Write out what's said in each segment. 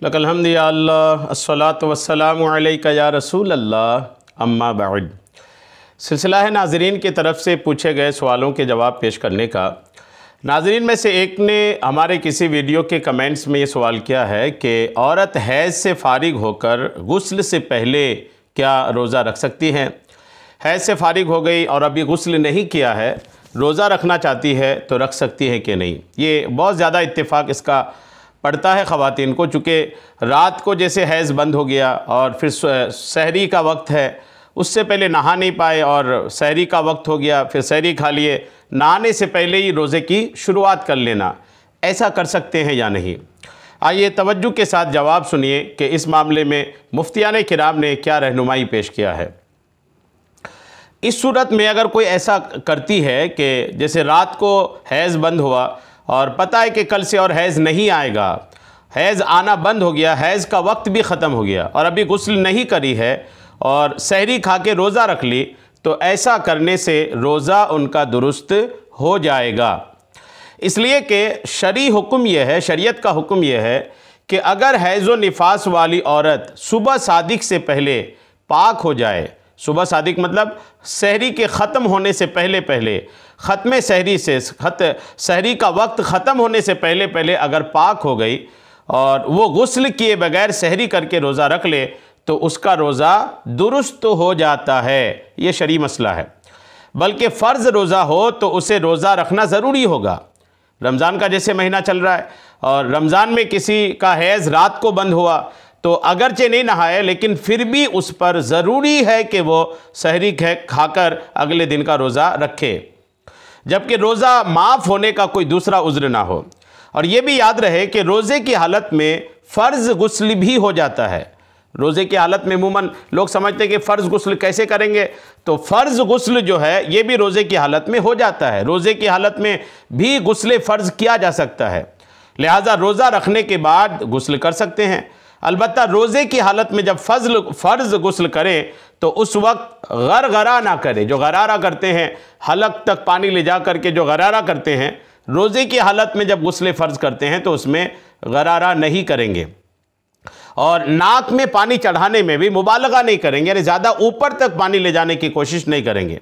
लकल हम्द या अल्लाह अस्सलातु वस्सलामु अलैका या रसूल अल्लाह अम्मा बाद। सिलसिला है नाज़रीन की तरफ़ से पूछे गए सवालों के जवाब पेश करने का। नाज़रीन में से एक ने हमारे किसी वीडियो के कमेंट्स में ये सवाल किया है कि औरत हैज़ से फ़ारिग होकर गुस्ल से पहले क्या रोज़ा रख सकती हैं। हैज़ से फ़ारिग हो गई और अभी गुस्ल नहीं किया है, रोज़ा रखना चाहती है तो रख सकती है कि नहीं। ये बहुत ज़्यादा इत्तेफाक इसका पड़ता है ख़वातीन को, चूँकि रात को जैसे हैज़ बंद हो गया और फिर सहरी का वक्त है, उससे पहले नहा नहीं पाए और सहरी का वक्त हो गया, फिर सहरी खा लिए, नहाने से पहले ही रोज़े की शुरुआत कर लेना, ऐसा कर सकते हैं या नहीं। आइए तवज्जो के साथ जवाब सुनिए कि इस मामले में मुफ्तियान किराम ने क्या रहनुमाई पेश किया है। इस सूरत में अगर कोई ऐसा करती है कि जैसे रात को हैज़ बंद हुआ और पता है कि कल से और हैज़ नहीं आएगा, हैज़ आना बंद हो गया, हैज़ का वक्त भी ख़त्म हो गया और अभी गुस्ल नहीं करी है और सहरी खा के रोज़ा रख ली, तो ऐसा करने से रोज़ा उनका दुरुस्त हो जाएगा। इसलिए कि शरई हुक्म यह है, शरीयत का हुक्म यह है कि अगर हैज़ व निफास वाली औरत सुबह सादिक से पहले पाक हो जाए, सुबह सादिक मतलब सहरी के ख़त्म होने से पहले पहले, ख़त्म सहरी से सहरी का वक्त ख़त्म होने से पहले पहले अगर पाक हो गई और वो गुस्ल किए बगैर सहरी करके रोज़ा रख ले तो उसका रोज़ा दुरुस्त हो जाता है। ये शरई मसला है। बल्कि फ़र्ज़ रोज़ा हो तो उसे रोज़ा रखना ज़रूरी होगा। रमज़ान का जैसे महीना चल रहा है और रमज़ान में किसी का हैज़ रात को बंद हुआ तो अगरचे नहीं नहाए लेकिन फिर भी उस पर ज़रूरी है कि वो सहरी खाकर अगले दिन का रोज़ा रखे, जबकि रोज़ा माफ़ होने का कोई दूसरा उज़्र ना हो। और ये भी याद रहे कि रोज़े की हालत में फ़र्ज़ गुस्ल भी हो जाता है। रोज़े की हालत में अमूमन लोग समझते हैं कि फ़र्ज़ गुस्ल कैसे करेंगे, तो फ़र्ज़ गुस्ल जो है ये भी रोज़े की हालत में हो जाता है। रोज़े की हालत में भी गुस्ल फ़र्ज़ किया जा सकता है, लिहाजा रोज़ा रखने के बाद गुस्ल कर सकते हैं। अलबत्ता रोज़े की हालत में जब फ़र्ज़ गुस्ल करें तो उस वक्त गरगरा ना करें। जो गरारा करते हैं, हलक तक पानी ले जा करके जो गरारा करते हैं, रोज़े की हालत में जब गुस्ल फ़र्ज़ करते हैं तो उसमें गरारा नहीं करेंगे। और नाक में पानी चढ़ाने में भी मुबालगा नहीं करेंगे, यानी ज़्यादा ऊपर तक पानी ले जाने की कोशिश नहीं करेंगे।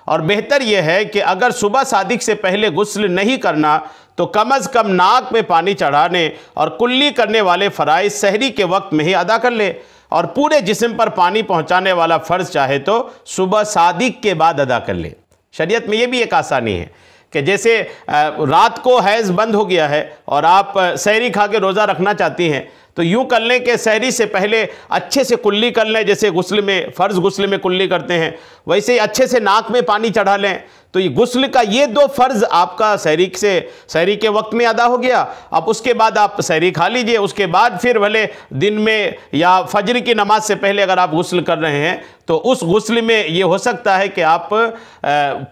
और बेहतर यह है कि अगर सुबह सादिक से पहले गुस्ल नहीं करना तो कम अज़ कम नाक में पानी चढ़ाने और कुल्ली करने वाले फ़राइज़ सहरी के वक्त में ही अदा कर ले और पूरे जिस्म पर पानी पहुँचाने वाला फ़र्ज़ चाहे तो सुबह सादिक के बाद अदा कर ले। शरीयत में ये भी एक आसानी है कि जैसे रात को हैज़ बंद हो गया है और आप सहरी खा के रोज़ा रखना चाहती हैं तो यूँ कर लें कि सहरी से पहले अच्छे से कुल्ली कर लें, जैसे गुस्ल में फ़र्ज़ गुस्ल में कुल्ली करते हैं वैसे ही अच्छे से नाक में पानी चढ़ा लें। तो ये गुस्ल का ये दो फ़र्ज़ आपका सहरी के वक्त में अदा हो गया। अब उसके बाद आप सहरी खा लीजिए, उसके बाद फिर भले दिन में या फजर की नमाज से पहले अगर आप गुस्ल कर रहे हैं तो उस गुस्ल में ये हो सकता है कि आप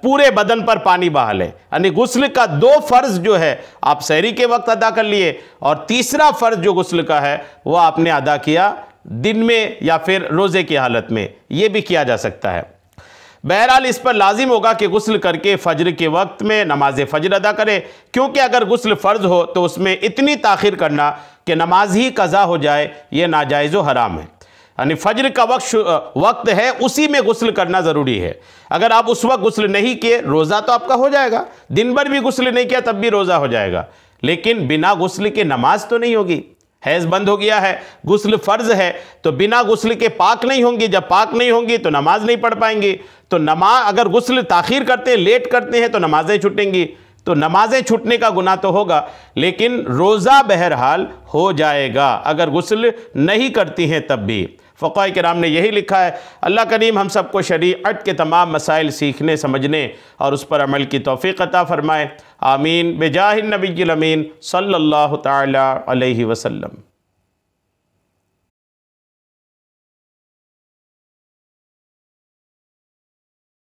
पूरे बदन पर पानी बहा लें। यानी गुस्ल का दो फ़र्ज़ जो है आप सहरी के वक्त अदा कर लिए और तीसरा फ़र्ज़ जो गुस्ल का है वह आपने अदा किया दिन में या फिर रोज़े की हालत में, ये भी किया जा सकता है। बहरहाल इस पर लाजिम होगा कि गुस्ल करके फ़जर के वक्त में नमाज फ़जर अदा करे, क्योंकि अगर गुस्ल फ़र्ज़ हो तो उसमें इतनी ताख़िर करना कि नमाज ही कज़ा हो जाए ये नाजायज़ व हराम है। यानी फ़जर का वक्त है उसी में गुस्ल करना ज़रूरी है। अगर आप उस वक्त गुस्ल नहीं किए रोज़ा तो आपका हो जाएगा, दिन भर भी गुस्ल नहीं किया तब भी रोज़ा हो जाएगा, लेकिन बिना गुस्ल के नमाज तो नहीं होगी। हैज़ बंद हो गया है, गुस्ल फ़र्ज़ है तो बिना गुस्ल के पाक नहीं होंगी, जब पाक नहीं होंगी तो नमाज नहीं पढ़ पाएंगी। तो अगर गुस्ल ताख़ीर करते हैं, लेट करते हैं तो नमाज़ें छूटेंगी, तो नमाज़ें छूटने का गुनाह तो होगा लेकिन रोज़ा बहरहाल हो जाएगा अगर गुस्ल नहीं करती हैं तब भी। फ़क़हा किराम ने यही लिखा है। अल्लाह करीम हम सबको शरीअत के तमाम मसाइल सीखने समझने और उस पर अमल की तौफ़ीक़ अता फ़रमाए। आमीन। बेजाहिन नबिय्यिल अमीन सल्लल्लाहु तआला अलैहि वसल्लम।